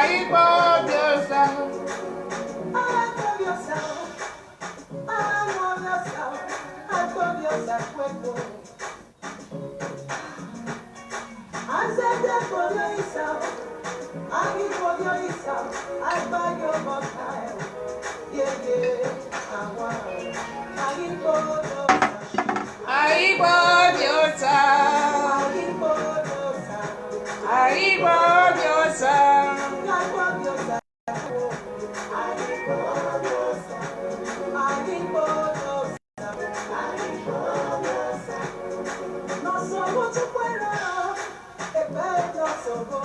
I love yourself. I love yourself. I love yourself. I love yourself. I said that for yourself. I give for yourself. I buy your time. Yeah. I want. I give for yourself. I love yourself. I give for yourself. I love yourself. I love yourself. I give for yourself. I give for yourself. I give for yourself. No somos tu fuera, te veo solo.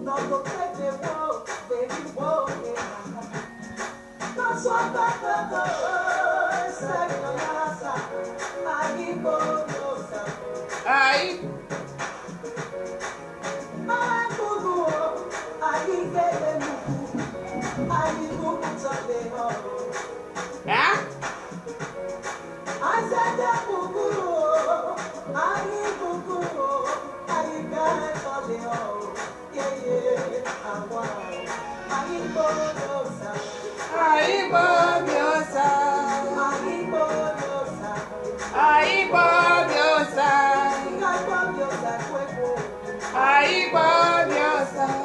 No lo que te voy, baby, voy. No somos todo, se me pasa. I give for yourself. I yeah. I said that I love yourself. I love yourself. I love yourself. I love yourself. Love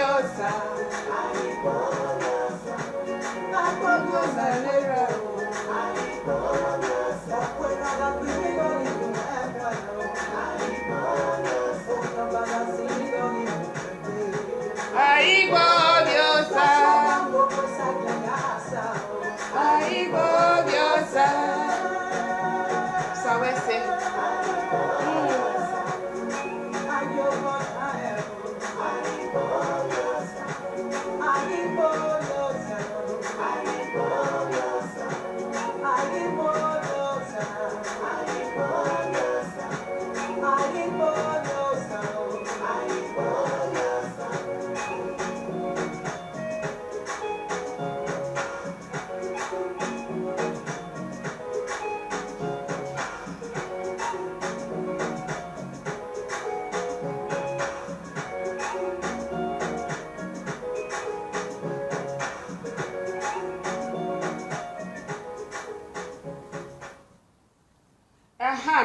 yourself. I love yourself. I love yourself. I love yourself. I love yourself. So we say.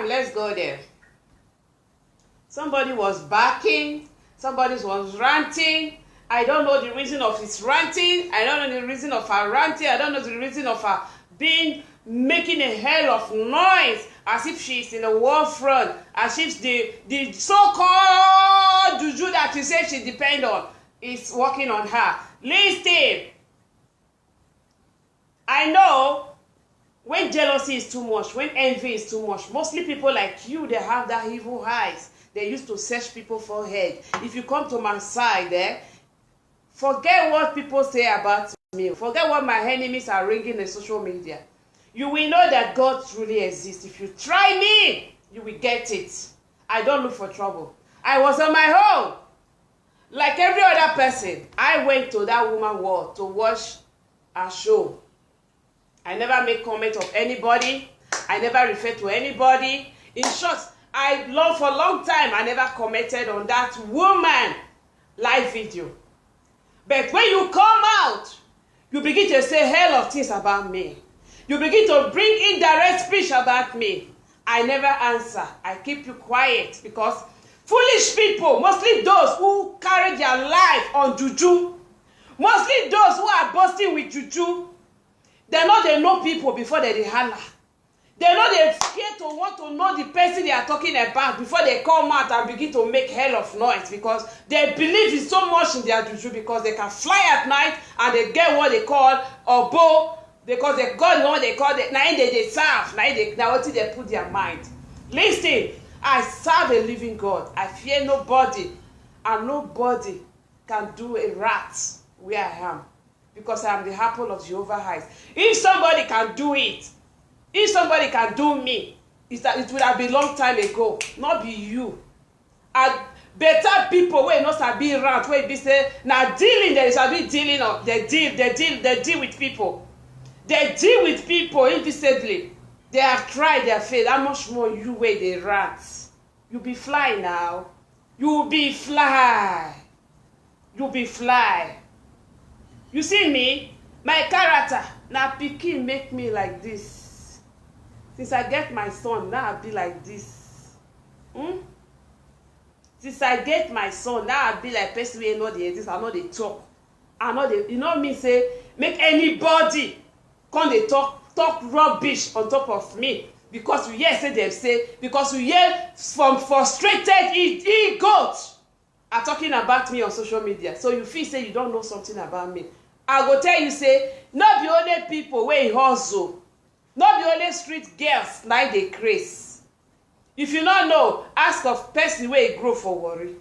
Let's go there. Somebody was barking. Somebody was ranting. I don't know the reason of his ranting. I don't know the reason of her ranting. I don't know the reason of her making a hell of noise as if she's in the war front, as if the so-called juju that you say she depends on is working on her. Listen, I know when jealousy is too much, when envy is too much, mostly people like you, they have that evil eyes. They used to search people for head. If you come to my side, forget what people say about me. Forget what my enemies are ringing in social media. You will know that God truly exists. If you try me, you will get it. I don't look for trouble. I was on my own. Like every other person, I went to that woman's world to watch her show. I never make comment of anybody. I never refer to anybody. In short, I love for a long time. I never commented on that woman live video. But when you come out, you You begin to say hell of things about me. You begin to bring indirect speech about me. I never answer. I keep you quiet because foolish people, mostly those who carry their life on juju, mostly those who are boasting with juju, they know people before they holler. They know they scared to want to know the person they are talking about before they come out and begin to make hell of noise because they believe in so much in their juju because they can fly at night and they get what they call obo because they got what they call it. Now they serve. Now what they put their mind. Listen, I serve a living God. I fear nobody and nobody can do a rat where I am because I am the apple of Jehovah's eyes. If somebody can do it, if somebody can do me, it would have been long time ago, not be you. And better people wey no sabi rant, wey be say na dealing they sabi dealing of, they deal with people. They deal with people indecently. They have tried their faith. How much more you wey dey rant? You be fly now. You be fly. You be fly. You see me? My character na pikin make me like this. Since I get my son, now I be like this. Since I get my son, now I be like person wey know dey exist. I know they talk. I know they, you know me say, make anybody come dey talk rubbish on top of me. Because you hear say them say, because you hear from frustrated egos are talking about me on social media. So you feel say you don't know something about me. I go tell you say, not be only people wey hustle. Not be only street girls na dey craze. If you not know, ask of person wey grow for worry.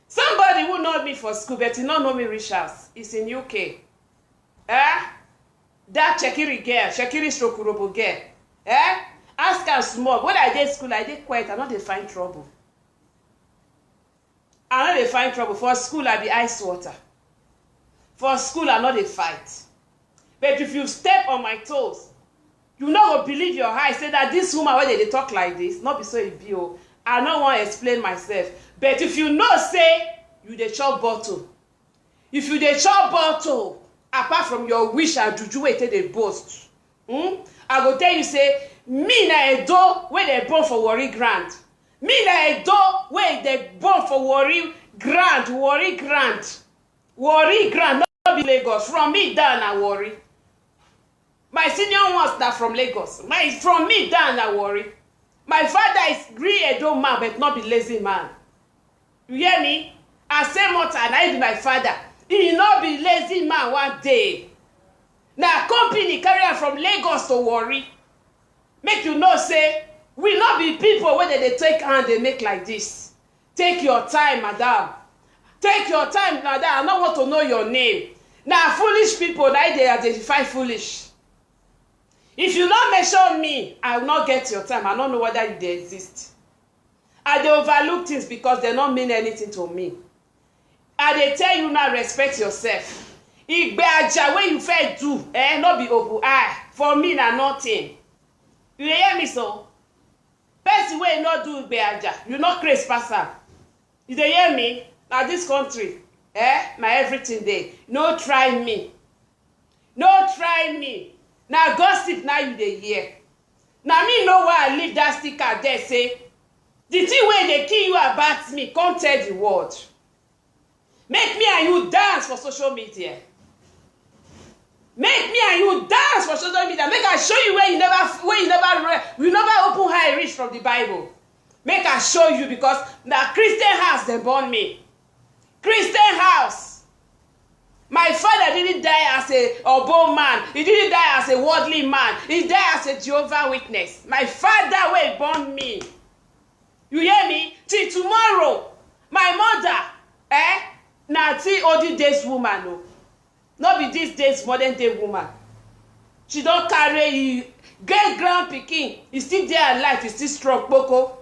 Somebody who know me for school but he not know me reach house. It's in UK. That Shekiri girl, Shekiri Strokurobo girl. Ask her small. When I dey school, I dey quiet. I no dey find trouble. I no dey find trouble. For school, I be ice water. For school, I no dey fight. But if you step on my toes, you no go believe your eyes say that this woman wey dey talk like this, not be so e be o. I no wan explain myself. But if you know say you dey chop bottle, if you dey chop bottle, apart from your wish and juju wey take dey boast, I go tell you say, me na Edo wey dey born for Warri Grand. Me na Edo wey dey born for Warri Grand. No be Lagos. From me down na Warri. My senior ones are from Lagos. From me down na Warri. My father is real Edo man, but not be lazy man. You hear me? I say more time, I be my father. He not be lazy man one day. Now company carry am from Lagos to Warri. Make you know say, we not be people where they take hand, they make like this. Take your time, madam. Take your time, madam. I don't want to know your name. Now foolish people, now they identify foolish. If you not mention me, I will not get your time. I don't know whether you dey exist. I dey overlook things because they don't mean anything to me. I dey tell you now, respect yourself. Igbe aja wey you fit do, no be open eye. For me, na nothing. You hear me so? Person wey no do igbe aja, you no craze pass am. You dey hear me? Na this country, na everything dey. No try me. No try me. Na gossip now you dey hear. Na me know why I leave that sticker there say, the thing wey dey kill you about me, come tell the world. Make me and you dance for social media. Make me and you dance for social media. Make I show you where you never open high reach from the Bible. Make I show you because na Christian house they born me. Christian house. My father didn't die as a Obo man. He didn't die as a worldly man. He died as a Jehovah Witness. My father will born me. You hear me? Till tomorrow, my mother, na till olden days woman, no. Not be these days modern day woman. She don't carry great grand pikin. He still there alive. He still strong, Boko.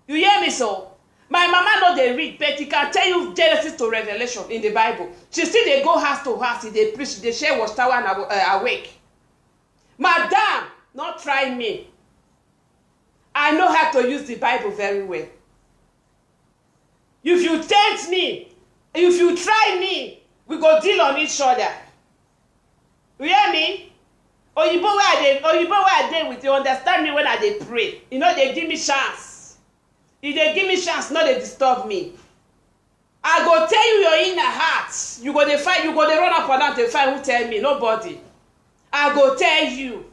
You hear me so? My mama no dey read, but he can tell you Genesis to Revelation in the Bible. She still dey go house to house, they preach, they share watchtower and awake. Madam, not try me. I know how to use the Bible very well. If you tempt me, if you try me, we go deal on each other. You hear me? Oyibo where I dey with, you understand me when I dey pray. You know, they give me chance. If they give me chance, no, they disturb me. I go tell you your inner heart. You go dey fight, you go dey run up and down to find who tell me. Nobody. I go tell you.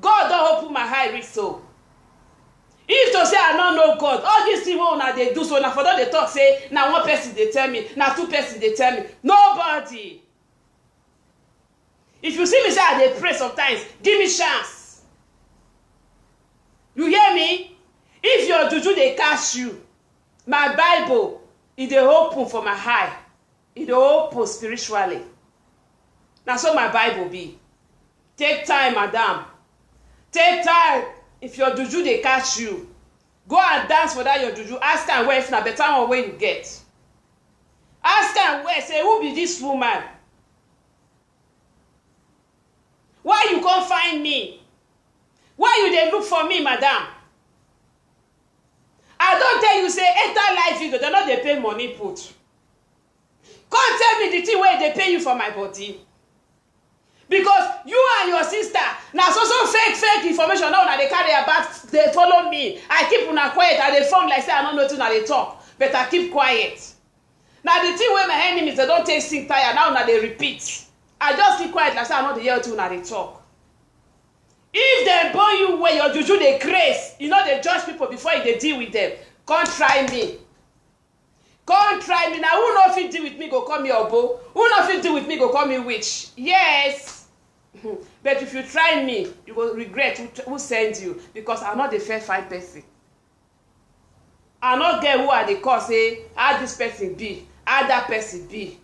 God don't open my eye reach so. If to say I don't know God, all these things wey una dey do, so na for don dey talk say na one person dey tell me, na two person dey tell me. Nobody. If you see me say I dey pray sometimes, give me chance. You hear me? If your juju dey catch you, my Bible, e dey open for my eye. E dey open spiritually. Na so my Bible be. Take time, madam. Take time. If your juju dey catch you, go and dance for that your juju. Ask am where if na better one wey you get. Ask am where, say who be this woman? Why you come find me? Why you dey look for me, madam? I don tell you say enter life video, dem no dey pay money put. Come tell me the thing wey dey pay you for my body. Because you and your sister, na so fake information now una dey carry about, dey follow me. I keep una quiet, I dey form like say I no know wetin una dey talk, but I keep quiet. Na the thing wey my enemies dey don take sick tire, now una dey repeat. I just keep quiet like say I no dey hear wetin una dey talk. If dem born you where your juju dey craze, you no dey judge people before you dey deal with them. Come try me. Come try me. Now who no fit deal with me go call me obo? Who no fit deal with me go call me witch? Yes. But if you try me, you will regret who sent you, because I'm not the fair fine person. I not get who I dey call say how this person be, how that person be.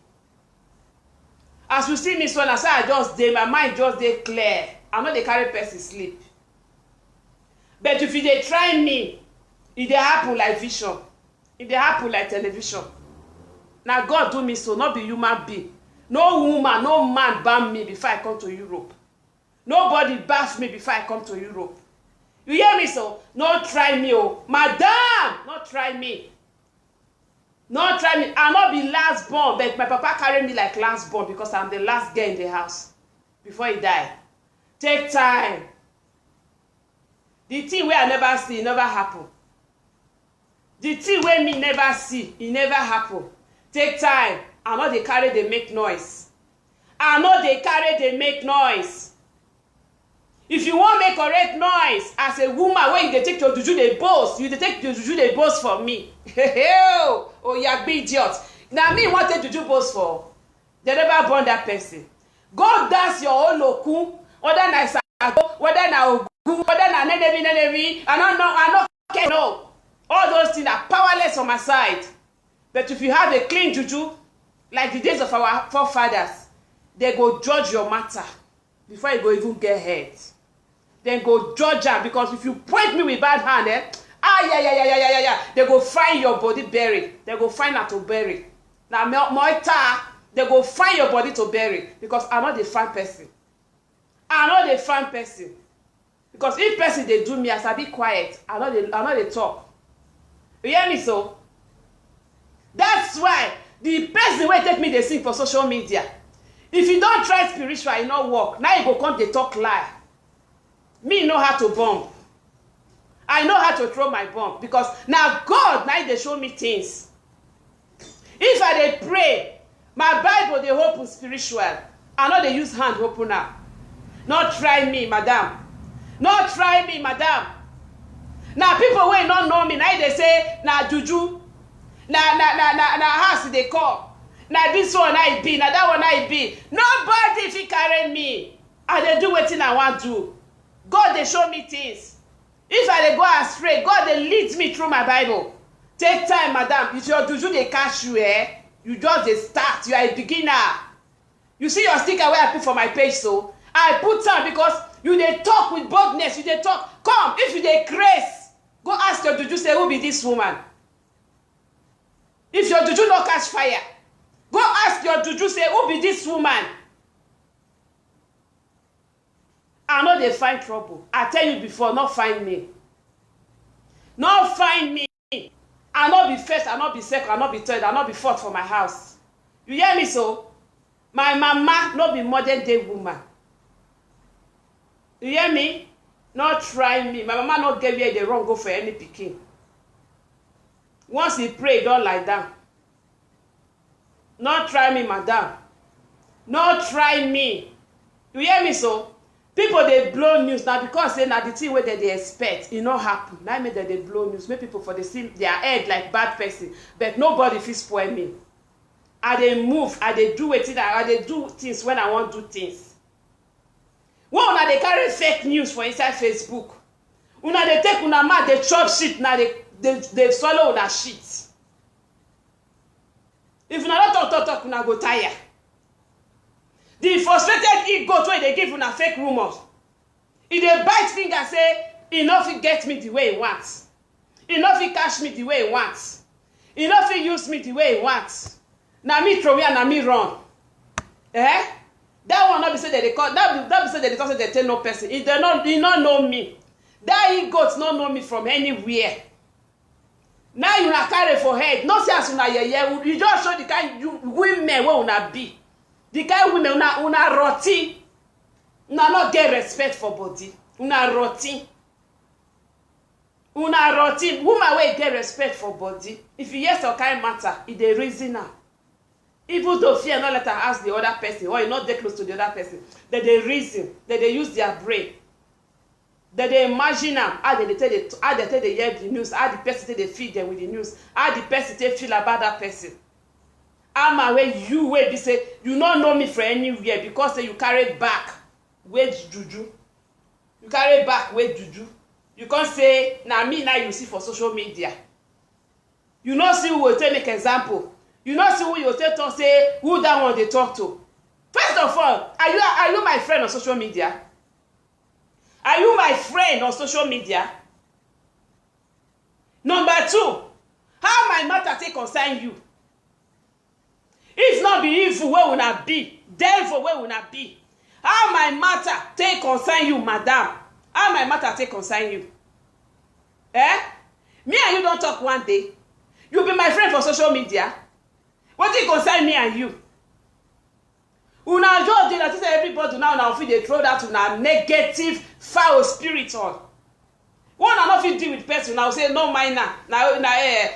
As you see me so na say I just dey, my mind just dey clear. I no dey carry person sleep. But if you dey try me, e dey happen like vision. E dey happen like television. Na God do me so, not be human being. No woman, no man ban me before I come to Europe. Nobody bash me before I come to Europe. You hear me so? No try me, oh. Madam, not try me. No try me. I not be last born, but my papa carry me like last born because I'm the last girl in the house before he die. Take time. The thing where I never see, it never happen. The thing where me never see, it never happen. Take time. I know they carry, they make noise. I know they carry, they make noise. If you want make correct noise as a woman, when you take your juju, they boast. You take your juju, they boast for me. Oh, you be idiot. Now me what take juju boast for? They never born that person. Go dance your own loku. Whether na sago, whether na ogu, whether na nenevi. I don't care. No. All those things are powerless on my side. But if you have a clean juju, like the days of our forefathers, they go judge your matter before you go even get hurt. Then go judge her, because if you point me with bad hand, they go find your body buried. They go find her to bury. Now, they go find your body to bury, because I'm not the fan person. I'm not the fan person. Because if person they do me, as I be quiet, I'm not the talk. You hear me so? That's why the person will take me they sing for social media. If you don't try spiritual, it not work. Now you go come they talk lie. Me know how to bomb. I know how to throw my bomb, because now God now they show me things. If I they pray, my Bible they open spiritual. I know they use hand open now. Not try me, madam. Not try me, madam. Now people will not know me. Now they say na juju. Na house they call. Now this one I be, now that one I be. Nobody if he carry me. And they do what I want to do. God they show me things. If I they go astray, God they lead me through my Bible. Take time, madam. If your juju they catch you, you just they start. You are a beginner. You see your sticker where I put for my page, so I put time because you they talk with boldness. You they talk. Come, if you they grace, go ask your juju, say, who be this woman? If your juju not catch fire, go ask your juju, say, who be this woman? I know they find trouble. I tell you before, not find me. Not find me. I not be first, I not be second, I not be third, I not be fourth for my house. You hear me so? My mama no be modern day woman. You hear me? Not try me. My mama not get where they wrong go for any pikin. Once he pray, don't lie down. Not try me, madam. Not try me. You hear me so? People they blow news now because say na the thing where they expect it not happen. Now make that they blow news. Make people for the see their head like bad person, but nobody fit spoil me. I dey move, I dey do wetin I dey do things when I want do things. When una dey carry fake news for inside Facebook, una dey take una mouth dey chop shit na dey swallow una shit. If una don talk una go tire. The frustrated ego wey dey give una fake rumors, e dey bite finger say e no fit get me the way e want, e no fit catch me the way e want, e no fit use me the way e want. Na me throw and na me run. That one not be say they call that be say they talk say they tell no person. If they not know me, that ego not know me from anywhere. Now you na carry for head. No say as una yeye. You just show the kind women wey una be. The kind women una roti. Una not get respect for body. Una roti. Una roti. Woman wey get respect for body. If you hear some kind matter, it dey reason now. Even though fear not let her ask the other person or you not dey close to the other person, that they reason, that they use their brain, that they imagine them, how they tell they hear the news, how the person they feed them with the news, how the person they feel about that person. I'm aware you will be say you not know me from anywhere because say you carry back with juju. You carry back with juju. You can't say now me now you see for social media. You not see who will take make example. You not see who you take to say who that one they talk to. First of all, are you my friend on social media? Are you my friend on social media? Number two, how my matter take concern you? If not be evil where una be, devil where una be. How my matter take concern you, madam? How my matter take concern you? Me and you don't talk one day. You be my friend for social media. What it concern me and you? Una just dey that say everybody now fit dey throw that una negative foul spirit on. One na not fit deal with person now say no mind na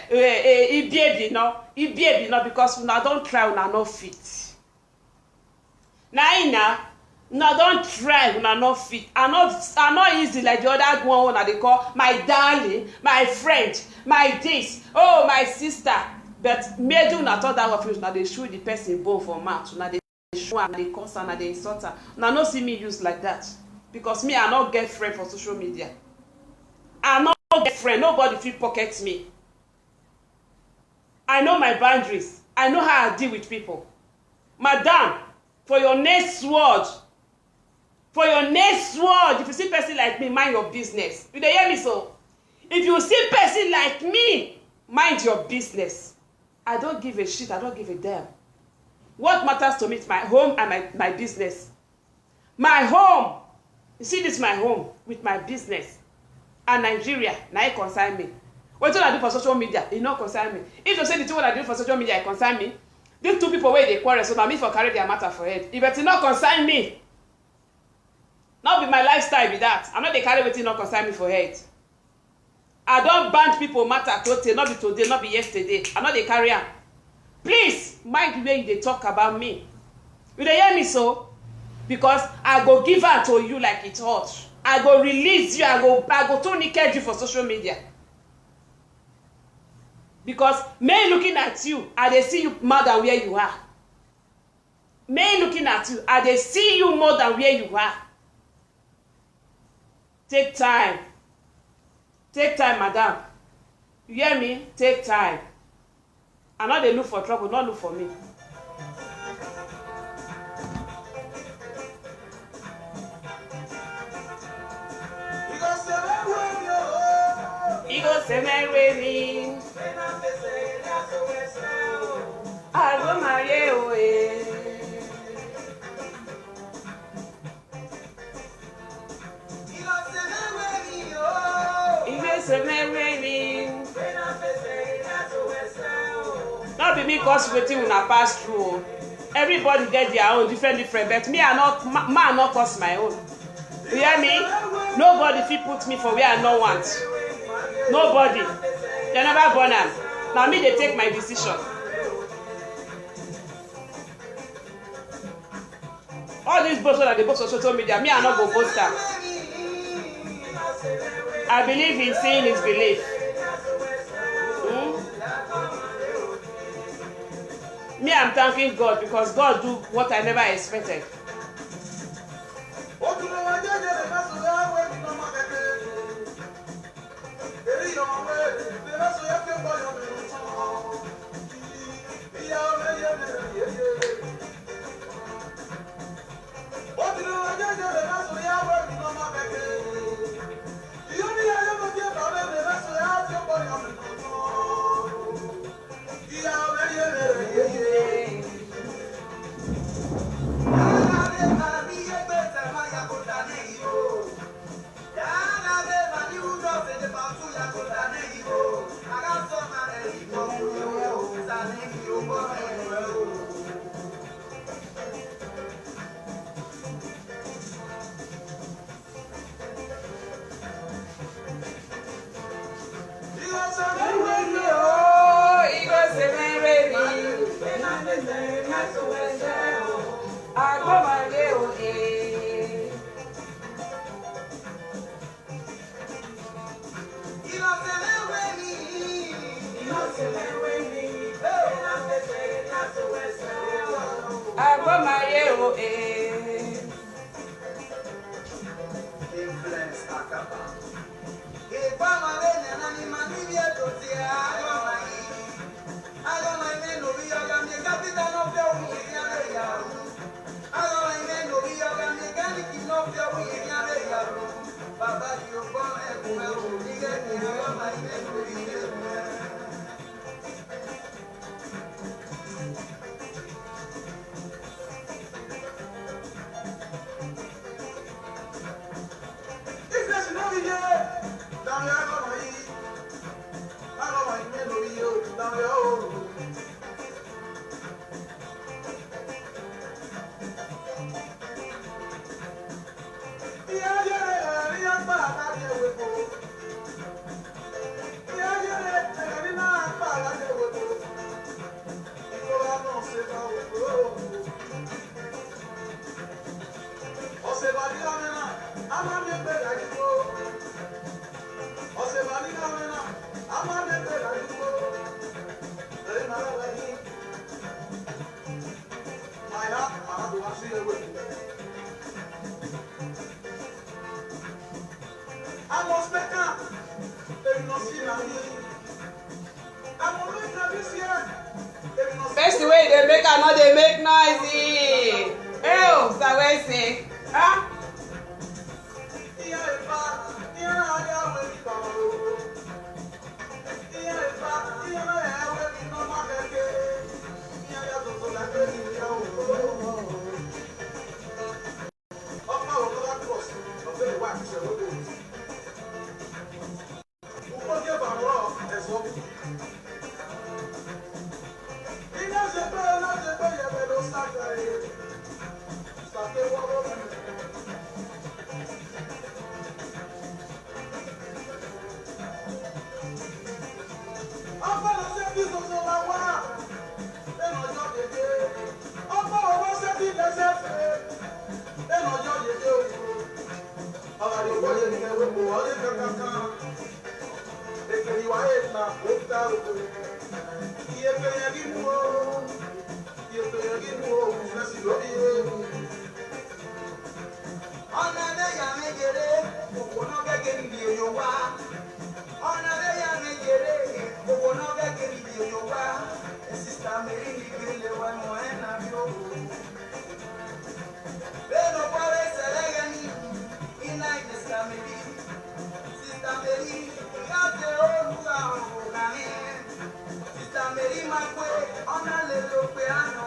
baby no because una don try una no fit. Una don try una no fit. I not easy like the other one una dey call my darling, my friend, my this, oh my sister. But maybe una thought that of you now they shoot the person bone for mouth. Now they show and they curse and they insult her. Now no see me use like that. Because me I not get friend for social media. I not get friend. Nobody feel pocket me. I know my boundaries. I know how I deal with people. Madam, for your next word, if you see person like me, mind your business. You dey hear me so? If you see person like me, mind your business. I don't give a shit. I don't give a damn. What matters to me is my home and my business. My home. You see this my home with my business. And Nigeria, now it concern me. What I do for social media, it not concern me. If you say the thing what I do for social media, it concern me. These two people where they quarrel, so now me for carry their matter for head. If it not concern me, not be my lifestyle be that. I'm not the carry what it not concern me for head. I don't ban people matter today, not be today, not be yesterday. I know they carry on. Please mind the way they talk about me. You dey hear me so? Because I go give her to you like it hot. I go release you. I go turn naked you for social media. Because me looking at you, I dey see you more than where you are. Me looking at you, I dey see you more than where you are. Take time. Take time, madam. You hear me? Take time. I know they look for trouble, not look for me. He goes to marry me. I go marry away. Not be me cause wetin una pass through. Everybody get their own different, but me I not cause my own. You hear me? Nobody fit put me for where I no want. Nobody. They never born am. Now me they take my decision. All these boats that they post on social media, me I not go post am. I believe in seeing is belief. Me, I'm thanking God because God do what I never expected. First the way they make, I know they make noisy. Oh, so we say, huh? Sister Mary, my way, on a little piano,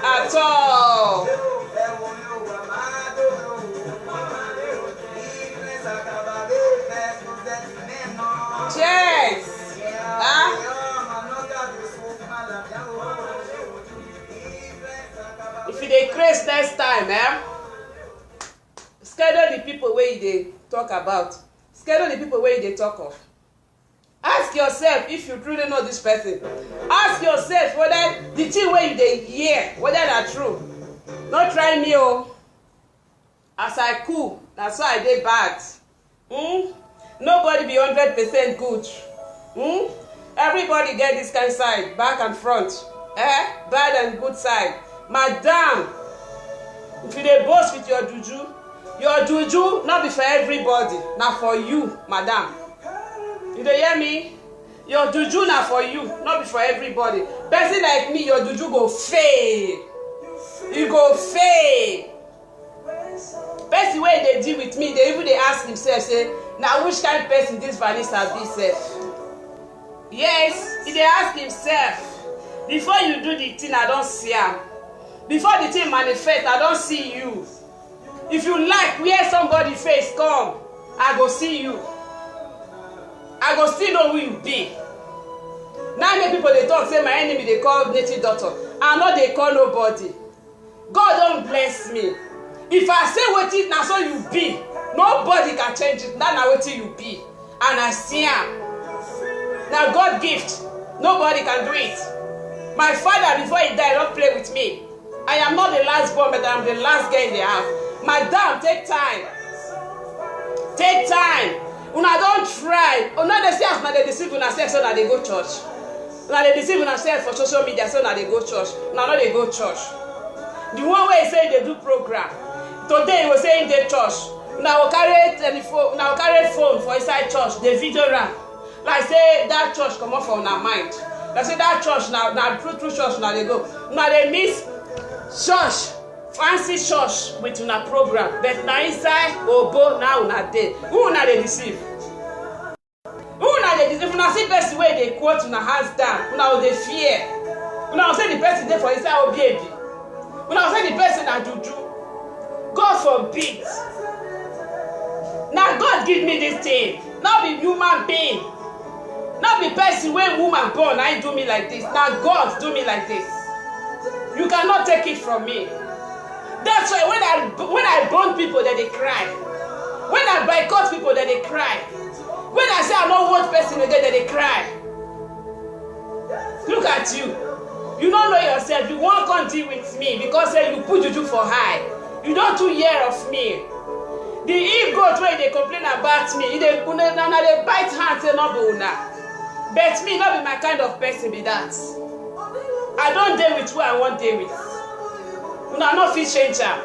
At all. Yes. If you dey craze next time, schedule the people where they talk about. Schedule the people where they talk of. Ask yourself if you truly know this person. Ask yourself whether the thing where you dey hear, whether that's true. Not try me, oh. As I cool, that's why I dey bad. Nobody be 100% good. Everybody get this kind of side, back and front. Bad and good side. Madam, if you dey boast with your juju not be for everybody, not for you, madam. You dey hear me? Your juju na for you, not be for everybody. Person like me, your juju go fail. You go fail. Person wey dey deal with me, they even dey ask himself, say, na which kind person this Vanessa be sef? Yes, he dey ask himself. Before you do the thing, I don see am. Before the thing manifest, I don see you. If you like where somebody face come, I go see you. I go still know who you be. Now many people dey talk say my enemy dey call native doctor. I no dey call nobody. God don bless me. If I say wetin na so you be, nobody can change it. That na wetin you be, and I see am. Na God gift. Nobody can do it. My father before he died don't play with me. I am not the last born, but I am the last girl in the house. Madam, take time. Take time. Una don't try. Una dey say as una dey deceive una self so na dey go church. Una dey deceive una self for social media so na dey go church. Una no dey go church. The one way he say they do program. Today he was saying dey church. Una go carry telephone, una go carry phone for inside church, dey video am. Like say that church come up from una mind. Like say that church na true church na dey go. Una dey miss church, fancy church with una program, but na inside obo now una dey. Who una dey deceive? Who una dey deceive? Una see person wey dey quote una hands down, una go dey fear. Una go say the person dey for inside obi. Una go say the person na juju. God forbid. Na God give me this thing, not be human being. Not be person wey woman born, I do me like this. Na God do me like this. You cannot take it from me. That's why when I burn people, that they cry. When I boycott people, that they cry. When I say I don't want person again, that they cry. Look at you. You don't know yourself. You won't come deal with me because you put juju for high. You don't too hear of me. The ego way they complain about me, they bite hands and not be una. But me not be my kind of person be that. I don't deal with who I want deal with. Una no fit change am.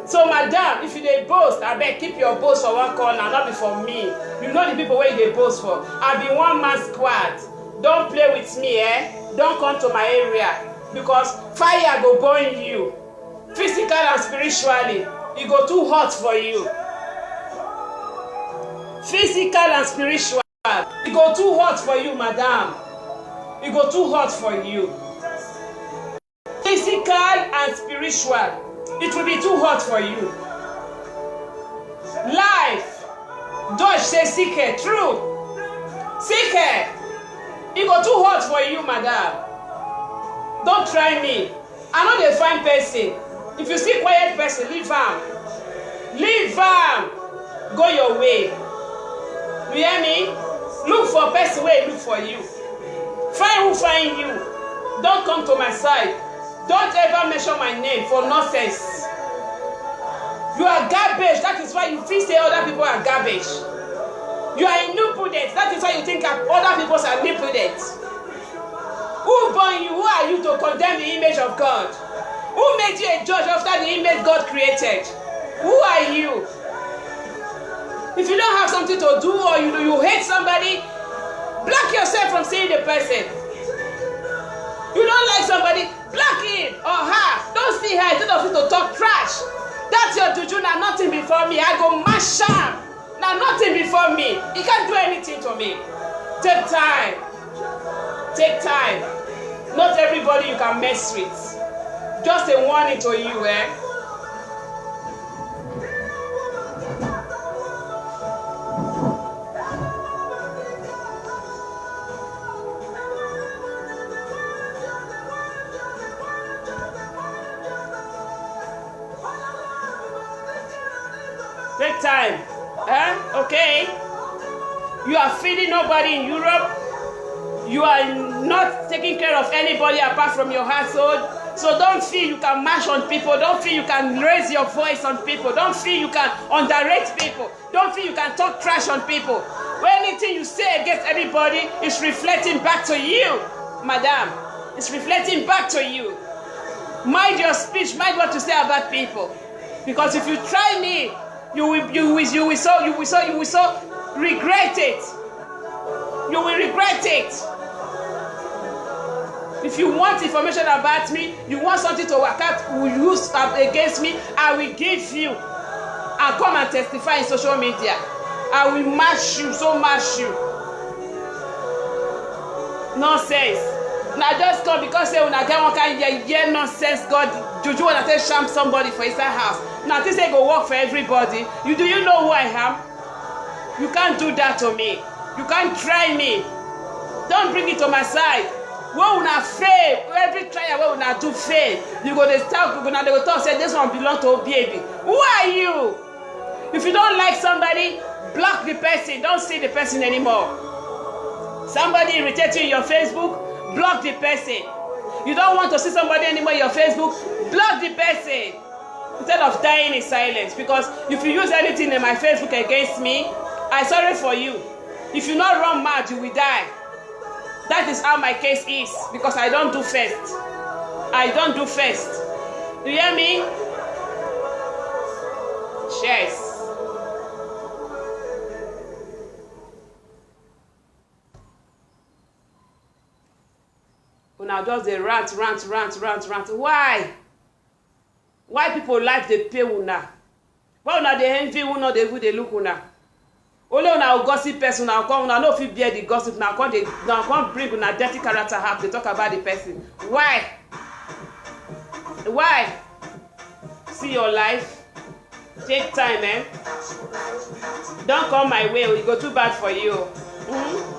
So, madam, if you dey boast, I beg keep your boast for one corner, not be for me. You know the people where you dey boast for. I be one man squad. Don't play with me, eh? Don't come to my area because fire go burn you, physical and spiritually. It go too hot for you. Physical and spiritual. It go too hot for you, madam. It go too hot for you. Physical and spiritual. It will be too hot for you. Life. Dutch say seeker. True. Seeker. It go too hot for you, madam. Don't try me. I know they find person. If you see quiet person, leave am. Leave am. Go your way. You hear me? Look for person where look for you. Find who find you. Don't come to my side. Don't ever mention my name for nonsense. You are garbage. That is why you feel say other people are garbage. You are impudent. That is why you think other people are impudent. Who born you? Who are you to condemn the image of God? Who made you a judge after the image God created? Who are you? If you don't have something to do or you hate somebody, block yourself from seeing the person. You don't like somebody, block him or her. Don't see her instead of you to talk trash. That's your juju. Now nothing before me. I go mash am. Now nothing before me. He can't do anything to me. Take time. Take time. Not everybody you can mess with. Just a warning to you, eh? Take time. Okay? You are feeding nobody in Europe. You are not taking care of anybody apart from your household. So don't feel you can mash on people. Don't feel you can raise your voice on people. Don't feel you can underrate people. Don't feel you can talk trash on people. When anything you say against anybody is reflecting back to you, madam. It's reflecting back to you. Mind your speech. Mind what you say about people. Because if you try me, you will so regret it. You will regret it. If you want information about me, you want something to work out, will use against me, I will give you and come and testify in social media. I will mash you, so mash you. Nonsense. Now just come because say una get one kind of nonsense God juju wanna say sham somebody for inside house. Now this say go work for everybody. Do you know who I am? You can't do that to me. You can't try me. Don't bring it to my side. When una fail, every trial when una do fail, you go to start, they go talk say this one belong to baby. Who are you? If you don't like somebody, block the person. Don't see the person anymore. Somebody irritates you in your Facebook, block the person. You don't want to see somebody anymore in your Facebook, block the person. Instead of dying in silence. Because if you use anything in my Facebook against me, I'm sorry for you. If you not run mad, you will die. That is how my case is. Because I don't do first. I don't do first. You hear me? Cheers. Now just they rant. Why? Why people like the pay una? Why una they envy una they look una? Only una gossip person now come una no fit bear the gossip now come bring una dirty character have to talk about the person. Why? Why? See your life. Take time, eh? Don't come my way. It go too bad for you. Mm-hmm.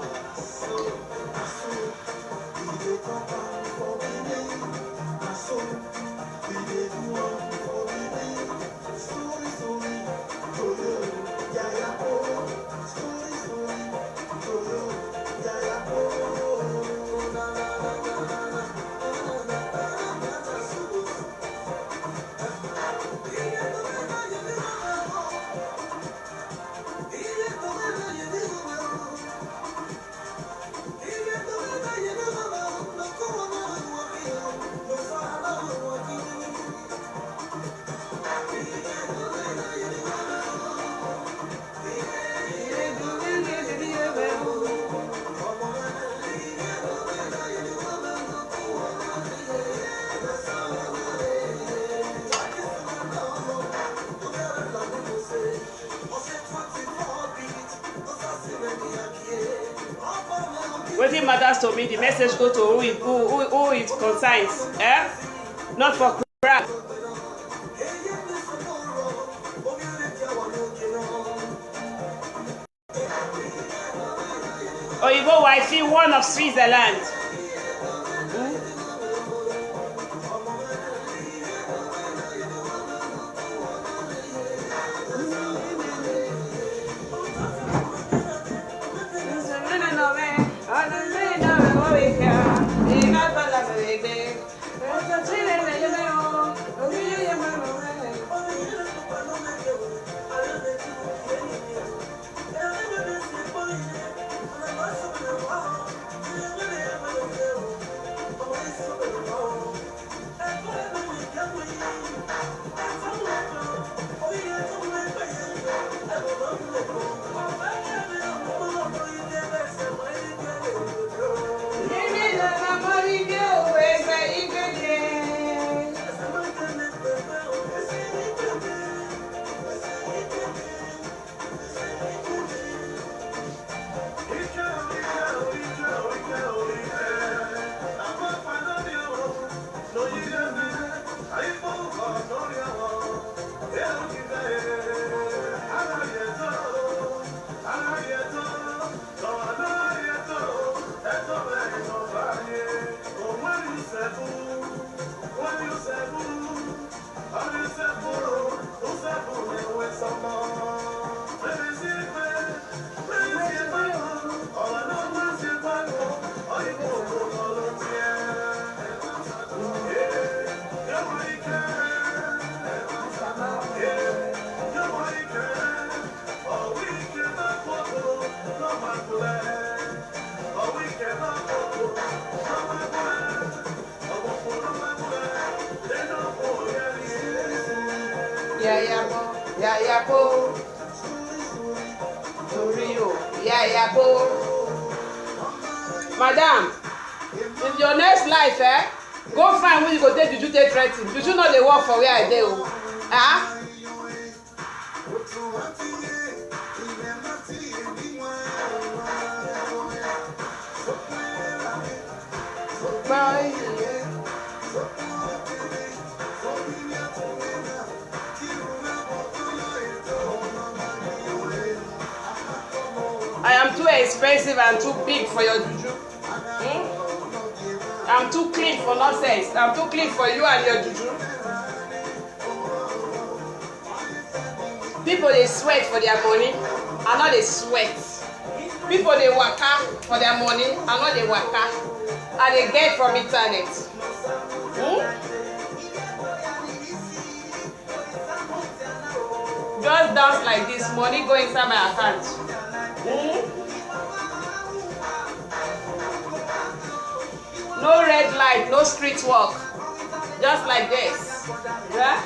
What it matters to me, the message go to who it concerns. Eh? Not for crap. Oyibo wifey, one of Switzerland. Yayabo, Torio, Yayabo. Madam, in your next life, go find who you go take juju take threaten. Juju no dey work for where I dey o. Ah? I am too expensive and too big for your juju. I'm too clean for nonsense. I'm too clean for you and your juju. People they sweat for their money, and not they sweat. People they waka for their money, and not they waka, and they get from internet. Just dance like this, money go inside my account. No red light, no street walk. Just like this. Yeah?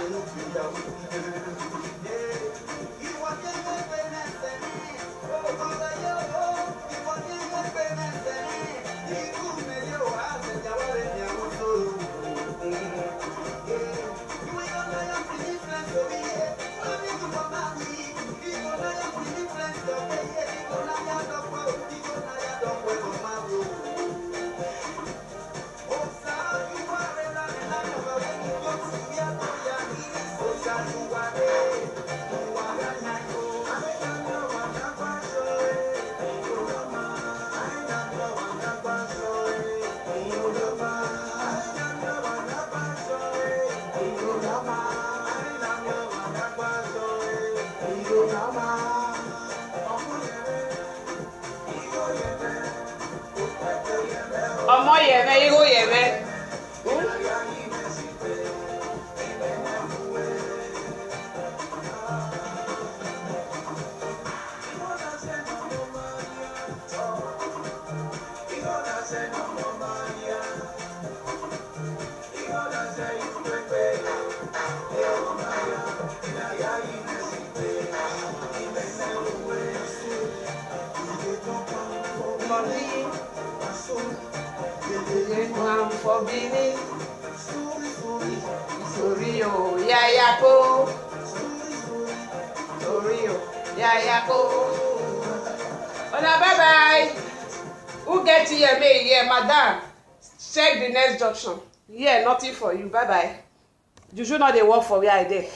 Ọmọ yẹ̀mẹ́, ihò yẹ̀mẹ́. I'm forgiving. Torio, Yayabo. Torio, Yayabo. Hola, bye bye. Who get here, may here, madam? Check the next junction. Here, nothing for you. Bye bye. You should not dey work for where I dey.